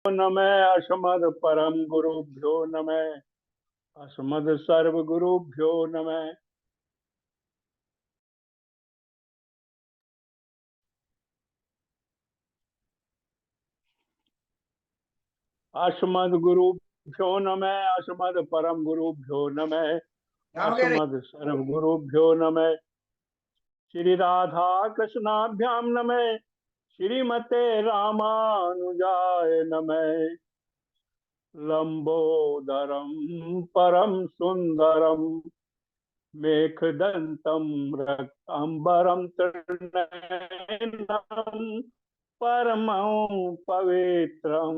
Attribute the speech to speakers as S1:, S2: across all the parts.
S1: नमः अस्मद् परम गुरुभ्यो नमः। अस्मद् सर्व गुरुभ्यो नमः। अस्मद् गुरुभ्यो नमः। अस्मद् परम गुरुभ्यो नमः।
S2: क्या हो गया रे?
S1: अस्मद् सर्व गुरुभ्यो नमः। श्री राधा कृष्णाभ्याम नमः। श्रीमते रामानुजाय नमः। लंबोदरम परम सुंदरम मेघदंतम रक्तांबरम त्रिनयनम परमं पवित्रम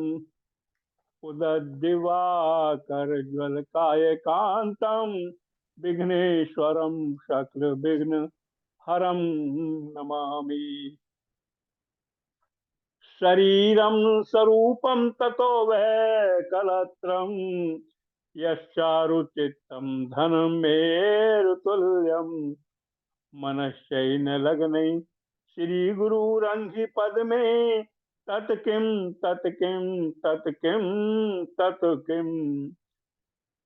S1: उदद्दिवाकरज्वलकायकान्तं विघ्नेश्वरं शकल विघ्न हरं नमामि। शरीरं स्वरूपं ततो वै कलत्रं यश्चारुचित्तं धनं मेरुतुल्यं मनश्चैन लग्नै श्री गुरुरंघि पद में तत्किं तत्किं तत्किं तत्किं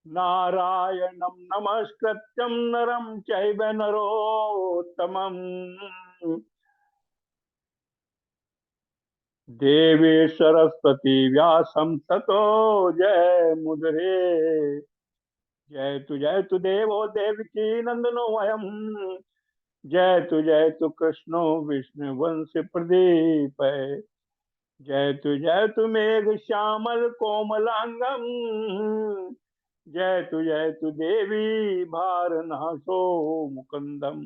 S1: नारायणं नमस्कृत्यं नरं चैव नरोत्तमं देवी सरस्वती व्यासं ततो जय मुदरे। जय तु देवो देवकी नंदनो अयम्। जय तु कृष्णो विष्णु वंश प्रदीप। जय तु मेघ श्यामल कोमलांगम। जय तु देवी भारनासो मुकुंदम।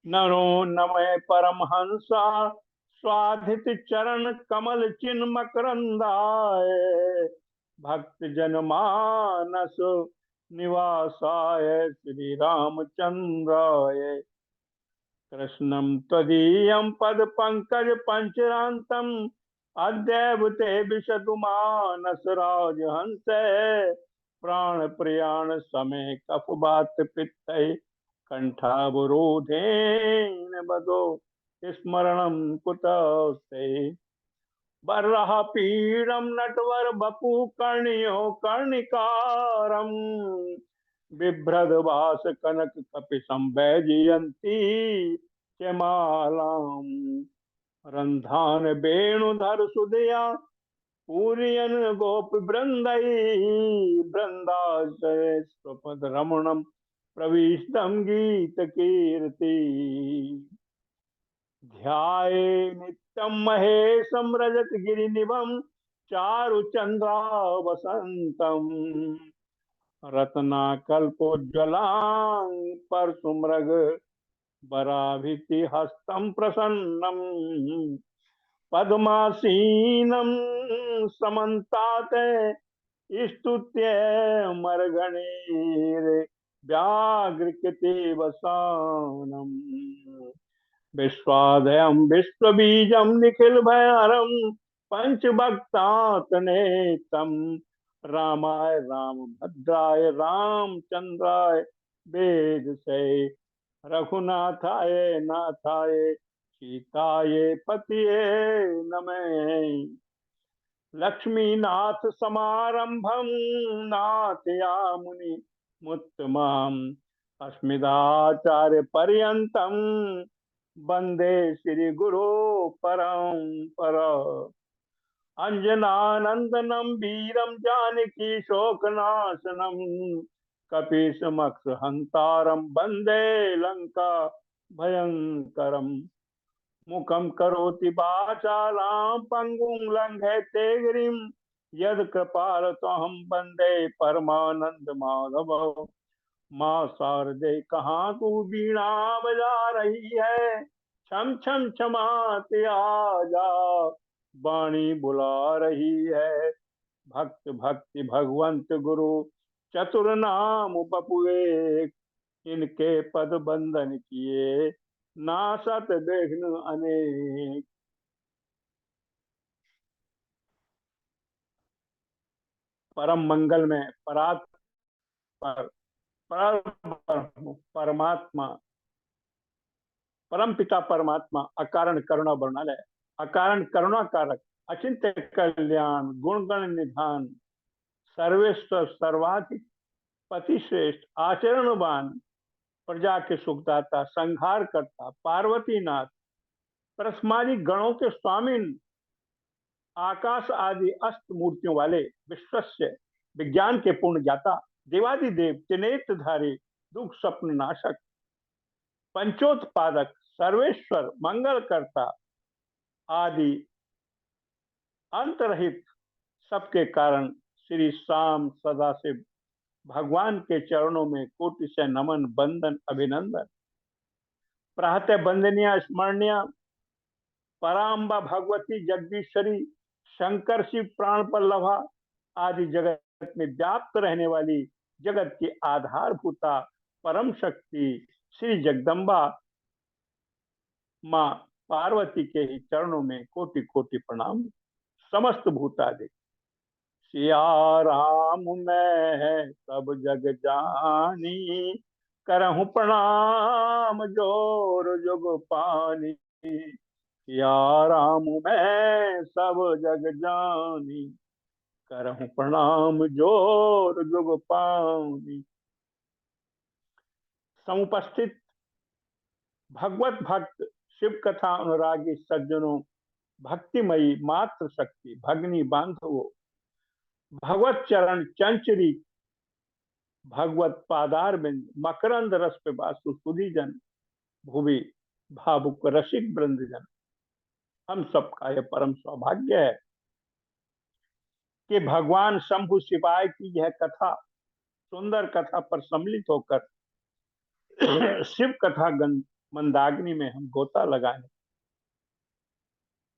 S1: नरो नमः परमहंसा स्वाधित चरण कमल चिन्ह मकरंदाय भक्त जनमानस निवासाय श्री रामचंद्राय कृष्णं त्वदीयं पद पंकज पंचरान्तम् अद्यैव ते विशतु मानस राजहंस प्राण प्रयाण समय कफ बात पित्त कंठावरोधेन बदो स्मरणं कुतस्ते बर्रः पीडं नटवर बपु कर्णियो कर्णिकारम् बिभ्रदवास कनक कपिशं वैजयन्ती च मालाम् रंधान वेणुधर सुदया पूरयन गोप वृंदई वृंदाश्रय स्वपद रमणम प्रविष्टम गीत कीर्ति ध्याये नित्यं महेशं रजत गिरिनिभं चारु चंद्रावसंतम रत्नाकल्पोज्ज्वलां परशुमृग वराभिति हस्तं प्रसन्नम पद्मासीनं समन्तात स्तुत्य मरगणेर व्याघ्रकृते वसानम् विश्वादयं विश्वबीजं निखिल भयहरं पंचभक्तातनेतं रामाय रामभद्राय रामचंद्राय वेदसे रघुनाथाय नाथाय सीताये पतिये नमः। लक्ष्मीनाथ समारंभं नाथयामुनि मुत्तमम् अस्मदाचार्य पर्यन्तं वंदे श्री गुरु परंपरा। अंजनानंदनम वीरम जानकी शोकनाशनम कपीशमक्ष हंतारम वंदे लंका भयंकरम मुखम करोति वाचालां पंगुं लंघयते गिरिं यत्कृपालतमहं वन्दे परमानंद माधव। माँ शारदे कहाँ तू बीणा बजा रही है छम छम छमाते आजा वाणी बुला रही है भक्त भक्ति भगवंत गुरु चतुर नाम बपुए इनके पद बंधन किए नासत विघ्न अनेक। परम मंगल में परात पर, परमात्मा परम पिता परमात्मा अकारण करुणा वर्णालय अकारण करुणा कारक अचिंत्य कल्याण गुणगण निधान, सर्वेश्वर सर्वाधिक पति श्रेष्ठ, आचरणवान, प्रजा के सुखदाता, संहार करता, पार्वती नाथ, परस्मारी गणों के स्वामी, आकाश आदि अष्ट मूर्तियों वाले, विश्वस्य विज्ञान के पूर्ण ज्ञाता, देवादिदेव, त्रिनेत्र धारी, दुख स्वप्न नाशक, पंचोत्पादक, सर्वेश्वर, मंगल करता, आदि अंतरहित, सबके कारण, श्री श्याम सदाशिव भगवान के चरणों में कोटि से नमन, बंदन, अभिनंदन। प्रातः बंदनिया स्मरणीय, पराम्बा भगवती जगदीश्वरी, शंकर शिव प्राण पल्लभा, आदि जगत में व्याप्त रहने वाली, जगत की आधारभूता परम शक्ति श्री जगदम्बा माँ पार्वती के ही चरणों में कोटि कोटि प्रणाम। समस्त भूतादि सिया राम मैं सब जग जानी, करहूं प्रणाम जोर जुग पानी। सिया राम मैं सब जग जानी, करहूं प्रणाम जोर जुग पानी। समुपस्थित भगवत भक्त, शिव कथा अनुरागी सज्जनों, भक्तिमयी मात्र शक्ति भगनी बांधवो, भगवत चरण चंचरी, भगवत पादार बिंद, मकरंद रस पे वासु सुधी जन, भूवि भावुक रसिक वृंदजन। हम सबका यह परम सौभाग्य है कि भगवान शंभु शिवाय की यह कथा, सुंदर कथा पर सम्मिलित होकर शिव कथा मंदाग्नि में हम गोता लगाने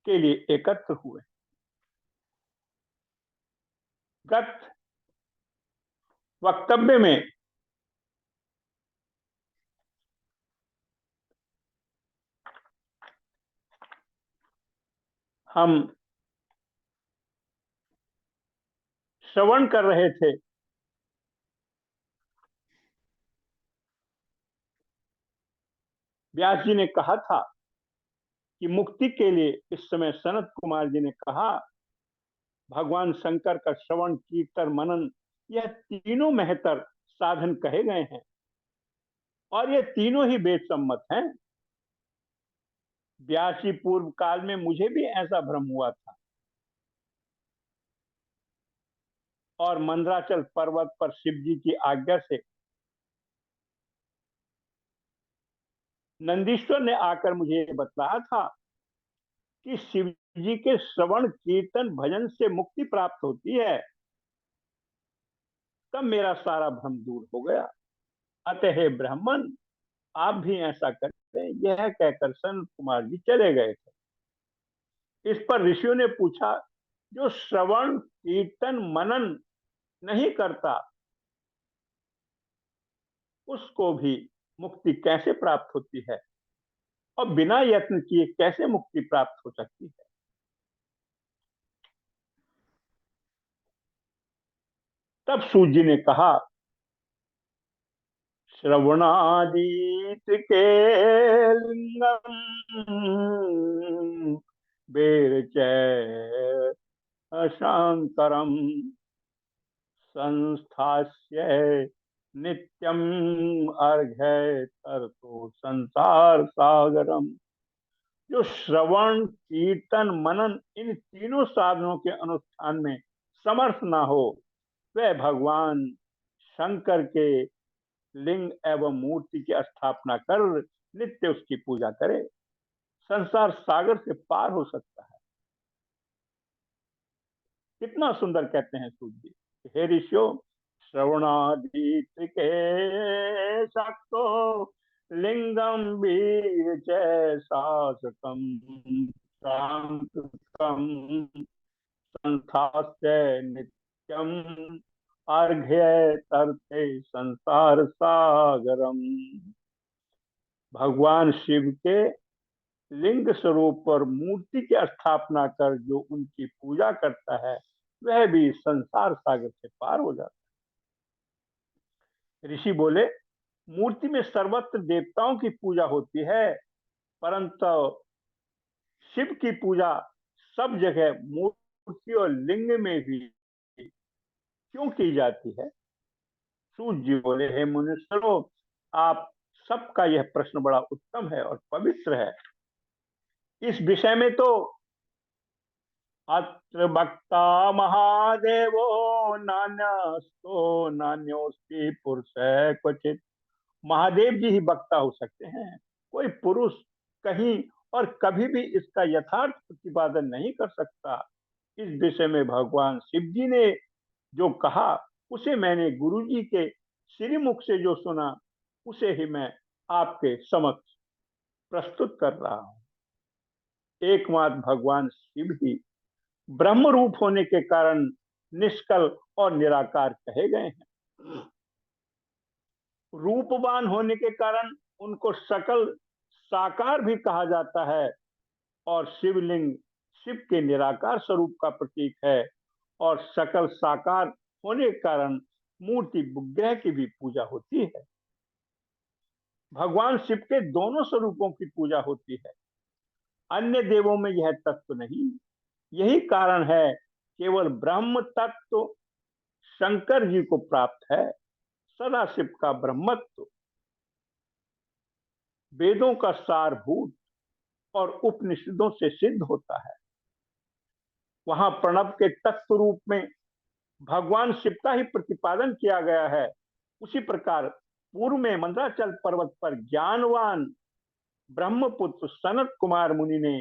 S1: के लिए एकत्र हुए। गत वक्तव्य में हम श्रवण कर रहे थे व्यास जी ने कहा था कि मुक्ति के लिए इस समय सनत कुमार जी ने कहा भगवान शंकर का श्रवण कीर्तन मनन, यह तीनों महतर साधन कहे गए हैं और ये तीनों ही वेद सम्मत हैं। व्यासी पूर्व काल में मुझे भी ऐसा भ्रम हुआ था और मंदराचल पर्वत पर शिव जी की आज्ञा से नंदीश्वर ने आकर मुझे बतलाया था कि शिव जी के श्रवण कीर्तन भजन से मुक्ति प्राप्त होती है। तब मेरा सारा भ्रम दूर हो गया। अतः ब्राह्मण आप भी ऐसा करते, यह कहकर सनत कुमार जी चले गए थे। इस पर ऋषियों ने पूछा जो श्रवण कीर्तन मनन नहीं करता उसको भी मुक्ति कैसे प्राप्त होती है और बिना यत्न किए कैसे मुक्ति प्राप्त हो सकती है। तब सूत जी ने कहा श्रवणादि के लिंगम बेरचय अशांतरम संस्थास्य नित्यम अर्घ्य तरतो संसार सागरम। जो श्रवण कीर्तन मनन इन तीनों साधनों के अनुष्ठान में समर्थ ना हो वह भगवान शंकर के लिंग एवं मूर्ति की स्थापना कर नित्य उसकी पूजा करे, संसार सागर से पार हो सकता है। कितना सुंदर कहते हैं सूत जी, हे ऋषियों श्रवणादि के शक्तो लिंगम वीर शासकम शांतकम संस्थास्य नित्यम अर्घ्य तरते संसार सागरम। भगवान शिव के लिंग स्वरूप और मूर्ति की स्थापना कर जो उनकी पूजा करता है वह भी संसार सागर से पार हो जाता है। ऋषि बोले मूर्ति में सर्वत्र देवताओं की पूजा होती है परंतु शिव की पूजा सब जगह मूर्ति और लिंग में भी क्यों की जाती है? सूत जी बोले, हे मुनीश्वरों, आप सबका यह प्रश्न बड़ा उत्तम है और पवित्र है। इस विषय में तो अत्र वक्ता महादेवो नान्यस्तो नान्योस्ति पुरुष क्वचित। महादेव जी ही वक्ता हो सकते हैं, कोई पुरुष कहीं और कभी भी इसका यथार्थ प्रतिपादन नहीं कर सकता। इस विषय में भगवान शिव जी ने जो कहा उसे मैंने गुरु जी के श्रीमुख से जो सुना उसे ही मैं आपके समक्ष प्रस्तुत कर रहा हूं। एकमात्र भगवान शिव ही ब्रह्म रूप होने के कारण निष्कल और निराकार कहे गए हैं। रूपवान होने के कारण उनको सकल साकार भी कहा जाता है, और शिवलिंग शिव के निराकार स्वरूप का प्रतीक है, और सकल साकार होने के कारण मूर्ति विग्रह की भी पूजा होती है। भगवान शिव के दोनों स्वरूपों की पूजा होती है, अन्य देवों में यह तत्व नहीं। यही कारण है केवल ब्रह्म तत्व शंकर जी को प्राप्त है। सदाशिव का ब्रह्मत्व वेदों का सारभूत और उपनिषदों से सिद्ध होता है। वहां प्रणव के तत्व रूप में भगवान शिव का ही प्रतिपादन किया गया है। उसी प्रकार पूर्व में मंदराचल पर्वत पर ज्ञानवान ब्रह्मपुत्र सनत कुमार मुनि ने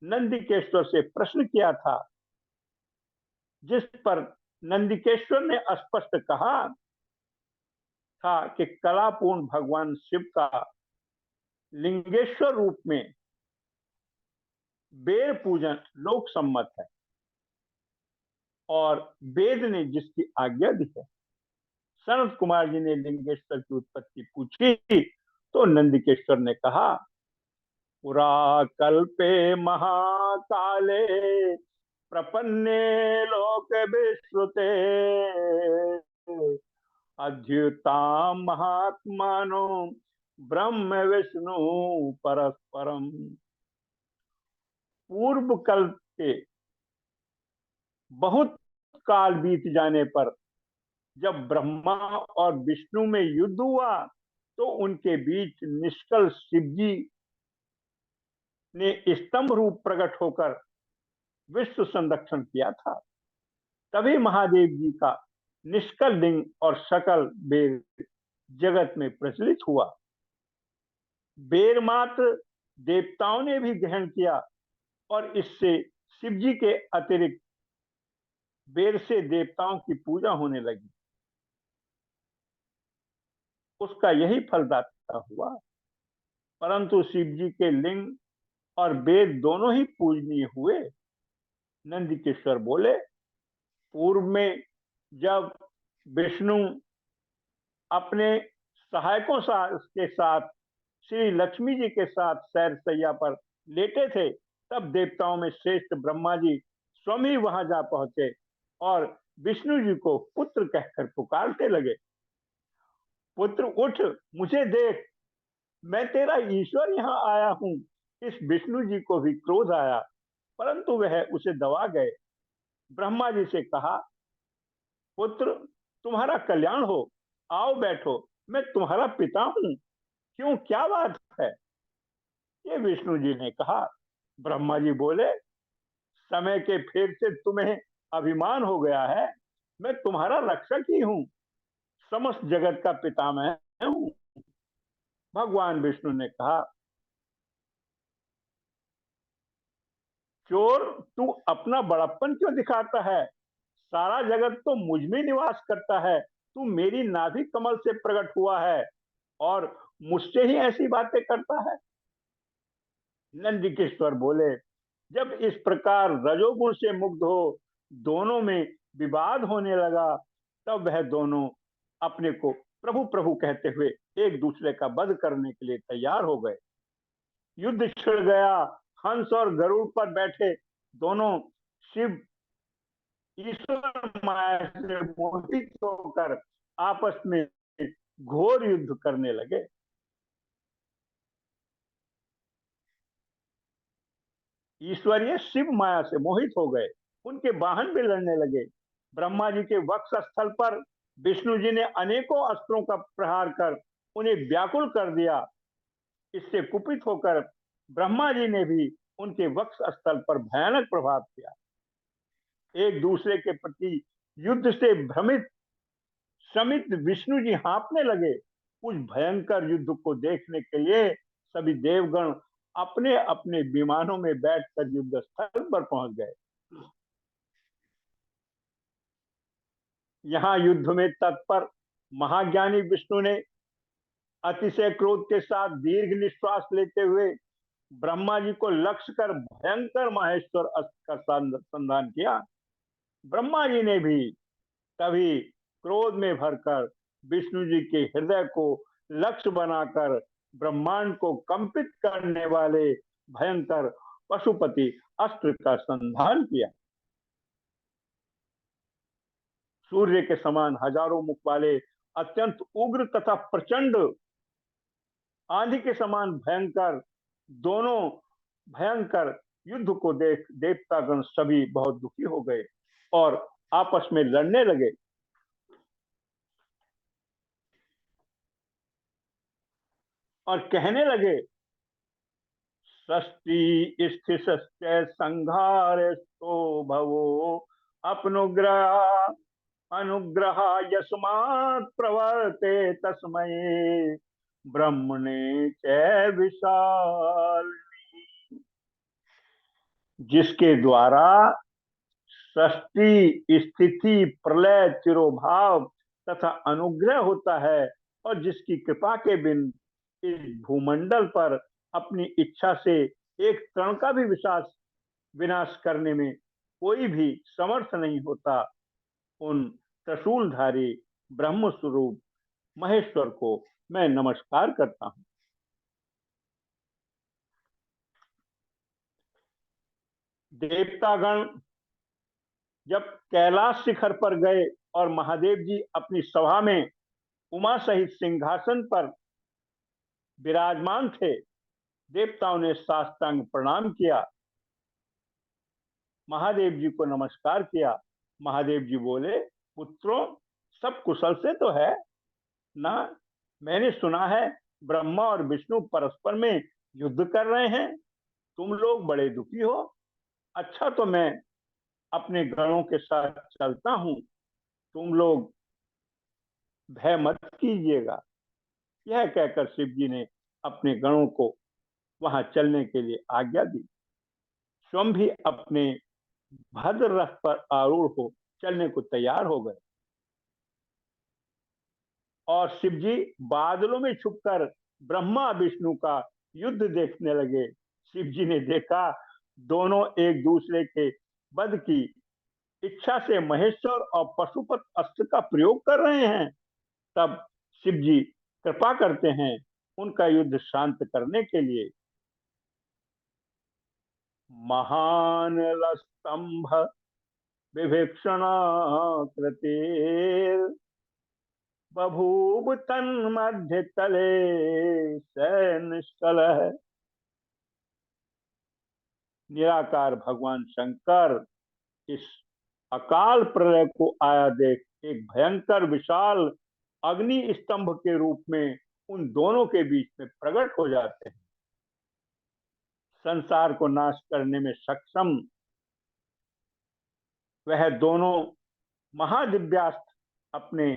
S1: नंदिकेश्वर से प्रश्न किया था, जिस पर नंदिकेश्वर ने स्पष्ट कहा था कि कलापूर्ण भगवान शिव का लिंगेश्वर रूप में बेर पूजन लोक सम्मत है, और वेद ने जिसकी आज्ञा दी है। सनत कुमार जी ने लिंगेश्वर की उत्पत्ति पूछी तो नंदिकेश्वर ने कहा, पुरा कल्पे महाकाले प्रपन्ने लोक विश्रुते अद्युताम महात्मानो ब्रह्म विष्णु परस्परम। पूर्व कल्प के बहुत काल बीत जाने पर जब ब्रह्मा और विष्णु में युद्ध हुआ तो उनके बीच निष्कल शिवजी ने स्तंभ रूप प्रकट होकर विश्व संरक्षण किया था। तभी महादेव जी का निष्कल लिंग और सकल बेर जगत में प्रचलित हुआ। बेर मात्र देवताओं ने भी ग्रहण किया, और इससे शिव जी के अतिरिक्त बेर से देवताओं की पूजा होने लगी। उसका यही फलदाता हुआ। परंतु शिव जी के लिंग और वेद दोनों ही पूजनीय हुए। नंदिकेश्वर बोले, पूर्व में जब विष्णु अपने सहायकों के साथ श्री लक्ष्मी जी के साथ सैर सैया पर लेटे थे, तब देवताओं में श्रेष्ठ ब्रह्मा जी स्वयं ही वहां जा पहुंचे और विष्णु जी को पुत्र कहकर पुकारते लगे, पुत्र उठ, मुझे देख, मैं तेरा ईश्वर यहाँ आया हूं। इस विष्णु जी को भी क्रोध आया, परंतु वह उसे दबा गए। ब्रह्मा जी से कहा, पुत्र, तुम्हारा कल्याण हो, आओ बैठो, मैं तुम्हारा पिता हूं, क्यों, क्या बात है? ये विष्णु जी ने कहा। ब्रह्मा जी बोले, समय के फेर से तुम्हें अभिमान हो गया है, मैं तुम्हारा रक्षक ही हूं, समस्त जगत का पिता मैं हूं। भगवान विष्णु ने कहा, चोर, तू अपना बड़प्पन क्यों दिखाता है? सारा जगत तो मुझ में निवास करता है, तू मेरी नाभि कमल से प्रकट हुआ है और मुझसे ही ऐसी बातें करता है। नंदिकेश्वर बोले, जब इस प्रकार रजोगुण से मुग्ध हो दोनों में विवाद होने लगा, तब वह दोनों अपने को प्रभु प्रभु कहते हुए एक दूसरे का वध करने के लिए तैयार हो गए। युद्ध छिड़ गया। हंस और गरुड़ पर बैठे दोनों शिव ईश्वर माया से मोहित होकर आपस में घोर युद्ध करने लगे। ईश्वरीय शिव माया से मोहित हो गए। उनके वाहन भी लड़ने लगे। ब्रह्मा जी के वक्ष स्थल पर विष्णु जी ने अनेकों अस्त्रों का प्रहार कर उन्हें व्याकुल कर दिया। इससे कुपित होकर ब्रह्मा जी ने भी उनके वक्ष स्थल पर भयानक प्रभाव किया। एक दूसरे के प्रति युद्ध से भ्रमित श्रमित विष्णु जी हाँफने लगे। उस भयंकर युद्ध को देखने के लिए सभी देवगण अपने अपने विमानों में बैठकर युद्ध स्थल पर पहुंच गए। यहाँ युद्ध में तत्पर महाज्ञानी विष्णु ने अतिशय क्रोध के साथ दीर्घ निश्वास लेते हुए ब्रह्मा जी को लक्ष्य कर भयंकर माहेश्वर अस्त्र का संधान किया। ब्रह्मा जी ने भी तभी क्रोध में भरकर विष्णु जी के हृदय को लक्ष्य बनाकर ब्रह्मांड को कंपित करने वाले भयंकर पशुपति अस्त्र का संधान किया। सूर्य के समान हजारों मुख वाले अत्यंत उग्र तथा प्रचंड आंधी के समान भयंकर दोनों भयंकर युद्ध को देख देवतागण सभी बहुत दुखी हो गए और आपस में लड़ने लगे। और कहने लगे, षष्टि स्थित संघार तो भवो अपनुग्रह अनुग्रह यस्मात् प्रवर्ते तस्मै ब्रह्मणे च विशाल। जिसके द्वारा सृष्टि स्थिति प्रलय तिरोभाव तथा अनुग्रह होता है और जिसकी कृपा के बिन इस भूमंडल पर अपनी इच्छा से एक क्षण का भी विनाश करने में कोई भी समर्थ नहीं होता, उन त्रिशूलधारी ब्रह्म स्वरूप महेश्वर को मैं नमस्कार करता हूं। देवतागण जब कैलाश शिखर पर गए और महादेव जी अपनी सभा में उमा सहित सिंहासन पर विराजमान थे, देवताओं ने साष्टांग प्रणाम किया, महादेव जी को नमस्कार किया। महादेव जी बोले, पुत्रों सब कुशल से तो है ना? मैंने सुना है ब्रह्मा और विष्णु परस्पर में युद्ध कर रहे हैं, तुम लोग बड़े दुखी हो। अच्छा तो मैं अपने गणों के साथ चलता हूं, तुम लोग भय मत कीजिएगा। यह कहकर शिव जी ने अपने गणों को वहां चलने के लिए आज्ञा दी। स्वयं भी अपने भद्र रथ पर आरूढ़ हो चलने को तैयार हो गए और शिव जी बादलों में छुपकर ब्रह्मा विष्णु का युद्ध देखने लगे। शिव जी ने देखा दोनों एक दूसरे के वध की इच्छा से महेश्वर और पशुपत अस्त्र का प्रयोग कर रहे हैं। तब शिव जी कृपा करते हैं उनका युद्ध शांत करने के लिए। महान स्तंभ विभीषण कृतिर बभूव तन्मध्य तले सैनिष्कल। निराकार भगवान शंकर इस अकाल प्रलय को आया देख एक भयंकर विशाल अग्नि स्तंभ के रूप में उन दोनों के बीच में प्रकट हो जाते हैं। संसार को नाश करने में सक्षम वह दोनों महादिव्यास्त्र अपने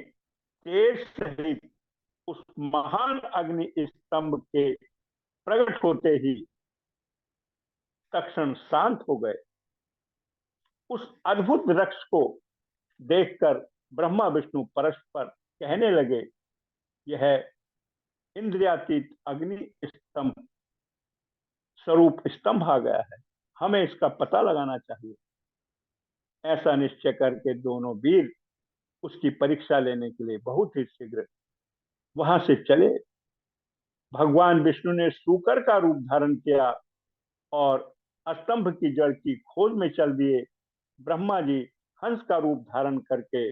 S1: तेज सहित उस महान अग्नि स्तंभ के प्रकट होते ही तक्षण शांत हो गए। उस अद्भुत वृक्ष को देखकर ब्रह्मा विष्णु परस्पर कहने लगे, यह इंद्रियातीत अग्नि स्तंभ स्वरूप स्तंभ आ गया है, हमें इसका पता लगाना चाहिए। ऐसा निश्चय करके दोनों वीर उसकी परीक्षा लेने के लिए बहुत ही शीघ्र वहां से चले। भगवान विष्णु ने सूकर का रूप धारण किया और स्तंभ की जड़ की खोज में चल दिए। ब्रह्मा जी हंस का रूप धारण करके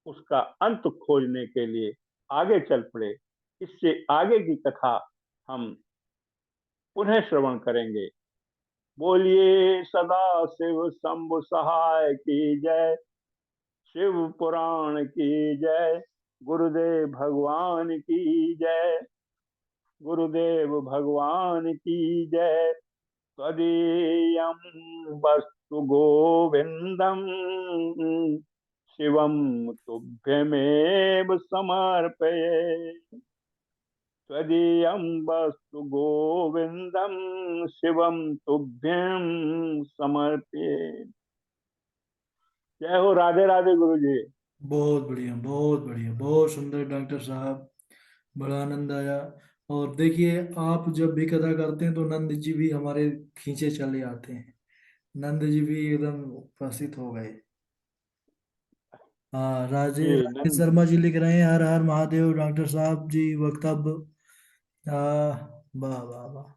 S1: उसका अंत खोजने के लिए आगे चल पड़े। इससे आगे की कथा हम पुनः श्रवण करेंगे। बोलिए सदा शिव शंभु सहाय की जय। शिव पुराण की जय। गुरुदेव भगवान की जय। गुरुदेव भगवान की जय। त्वदीयं वस्तु गोविंदम शिवम तुभ्यमेव समर्पये। त्वदीयं वस्तु गोविंदम शिवम तुभ्यं समर्पये। जय हो। राधे राधे गुरु जी।
S2: बहुत बढ़िया, बहुत बढ़िया, बहुत सुंदर डॉक्टर साहब। बड़ा आनंद आया। और देखिए, आप जब भी कथा करते हैं तो नंद जी भी हमारे खींचे चले आते हैं। नंद जी भी एकदम उपस्थित हो गए। हाँ,
S1: जी
S2: राजेश
S1: नंद।
S2: शर्मा जी लिख रहे हैं, हर हर महादेव डॉक्टर साहब जी वक्तव्य। वाह वाह वाह।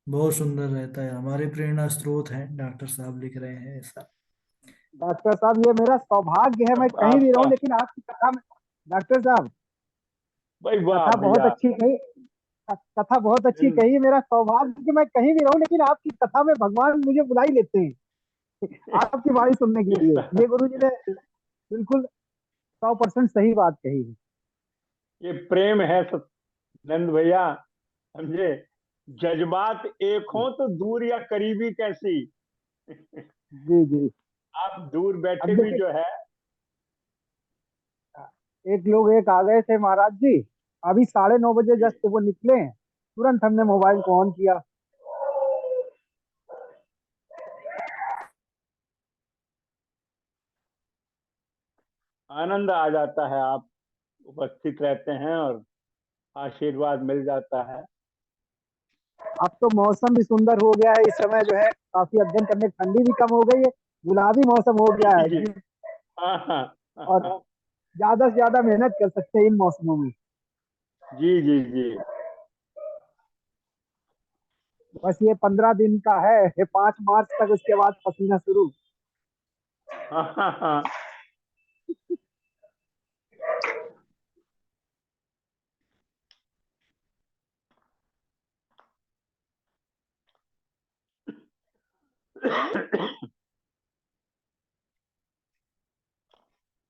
S2: बहुत सुंदर रहता है, हमारे प्रेरणा स्रोत हैं, डॉक्टर साहब लिख रहे हैं ऐसा।
S3: डॉक्टर साहब, ये मेरा सौभाग्य है, मैं
S1: अब
S3: कहीं भी रहूं
S1: आपका।
S3: लेकिन आपकी कथा में। डॉक्टर साहब,
S1: भाई वाह
S3: कथा बहुत
S1: भैया।
S3: अच्छी कही। कथा बहुत अच्छी
S1: दिल।
S3: कही। मेरा सौभाग्य कि मैं कहीं भी रहूं लेकिन आपकी कथा में भगवान मुझे बुला ही लेते हैं आपकी वाणी सुनने के
S1: ये
S3: लिए। ये गुरु जी ने बिल्कुल 100% सही बात कही है।
S1: ये प्रेम है सब। नंद भैया, समझे। जज्बात एक हो तो दूर या करीबी कैसी।
S3: जी जी।
S1: आप दूर बैठे
S3: अब
S1: भी
S3: देखिए,
S1: जो है।
S3: एक लोग एक आ गए थे महाराज जी। अभी 9:30 बजे
S1: जी।
S3: जस्ट वो निकले हैं, तुरंत हमने मोबाइल को ऑन किया।
S1: आनंद आ जाता है। आप उपस्थित रहते हैं और आशीर्वाद मिल जाता है।
S3: अब तो मौसम भी सुंदर हो गया है, इस समय जो है काफी अध्ययन करने, ठंडी भी कम हो गई है, गुलाबी मौसम हो गया
S1: जी
S3: है।
S1: जी। हाँ हाँ
S3: और
S1: हाँ।
S3: ज्यादा से ज्यादा मेहनत कर सकते हैं इन मौसमों में।
S1: जी जी जी।
S3: बस ये 15 दिन का है, ये 5 मार्च तक, उसके बाद पसीना शुरू।
S1: हाँ हाँ हाँ।